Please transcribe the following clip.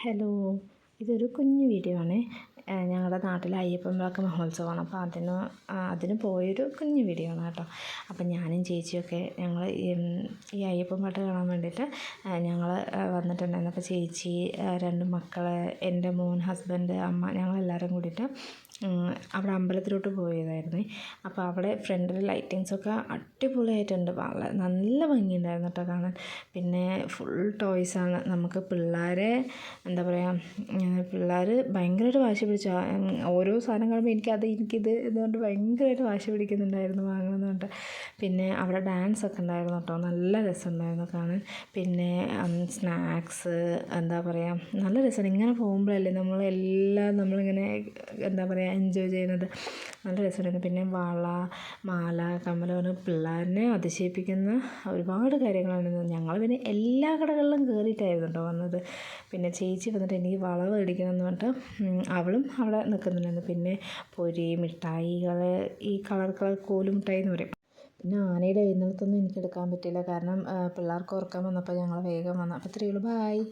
Hello, ഇതൊരു കുഞ്ഞു video ആണ്. ഞങ്ങളുടെ നാട്ടിൽ അയ്യപ്പൻ വിളക്ക് മഹോത്സവമാണ്. അപ്പോൾ അതിന് പോയൊരു കുഞ്ഞു വീഡിയോ ആണ് കേട്ടോ. അപ്പം ഞാനും ചേച്ചിയൊക്കെ ഞങ്ങൾ ഈ അയ്യപ്പൻ പാട്ട് കാണാൻ വേണ്ടിയിട്ട് ഞങ്ങൾ വന്നിട്ടുണ്ടായിരുന്നു. അപ്പോൾ ചേച്ചി, രണ്ട് മക്കൾ, എൻ്റെ മോൻ, ഹസ്ബൻഡ്, അമ്മ, ഞങ്ങളെല്ലാവരും കൂടിയിട്ട് അവിടെ അമ്പലത്തിലോട്ട് പോയതായിരുന്നു. അപ്പോൾ അവിടെ ഫ്രണ്ടിൽ ലൈറ്റിങ്സൊക്കെ അടിപൊളിയായിട്ടുണ്ട്. വളരെ നല്ല ഭംഗിയുണ്ടായിരുന്നു കേട്ടോ കാണാൻ. പിന്നെ ഫുൾ ടോയ്സാണ്. നമുക്ക് പിള്ളേരെ എന്താ പറയുക, പിള്ളേർ ഭയങ്കരമായിട്ട് വാശി പിടിച്ചു. ഓരോ സാധനം കാണുമ്പോൾ എനിക്കിത് എന്നുകൊണ്ട് ഭയങ്കരമായിട്ട് വാശി പിടിക്കുന്നുണ്ടായിരുന്നു വാങ്ങണമെന്ന് പറഞ്ഞിട്ട്. പിന്നെ അവിടെ ഡാൻസൊക്കെ ഉണ്ടായിരുന്നു കേട്ടോ. നല്ല രസമുണ്ടായിരുന്നു കാണാൻ. പിന്നെ സ്നാക്സ്, എന്താ പറയുക, നല്ല രസമാണ്. ഇങ്ങനെ പോകുമ്പോഴല്ലേ നമ്മളിങ്ങനെ എന്താ പറയുക എൻജോയ് ചെയ്യുന്നത്. നല്ല രസമായിരുന്നു. പിന്നെ വള, മാല, കമ്മൽ, പിള്ളേരെ അതിശയിപ്പിക്കുന്ന ഒരുപാട് കാര്യങ്ങളുണ്ടായിരുന്നു. ഞങ്ങൾ പിന്നെ എല്ലാ കടകളിലും കയറിയിട്ടായിരുന്നു കേട്ടോ വന്നത്. പിന്നെ ചേച്ചി വന്നിട്ട് എനിക്ക് വള മേടിക്കണം എന്ന് പറഞ്ഞിട്ട് അവളും അവിടെ നിൽക്കുന്നുണ്ടായിരുന്നു. പിന്നെ പൊരി, മിഠായികൾ, ഈ കളർ കോലുമിഠായി എന്ന് പറയും. പിന്നെ ആനയുടെ എഴുന്നള്ളത്തൊന്നും എനിക്ക് എടുക്കാൻ പറ്റിയില്ല, കാരണം പിള്ളേർക്ക് ഉറക്കം വന്നപ്പോൾ ഞങ്ങൾ വേഗം വന്നു. അപ്പോൾ ഇത്രയേ ഉള്ളൂ. ബായ്.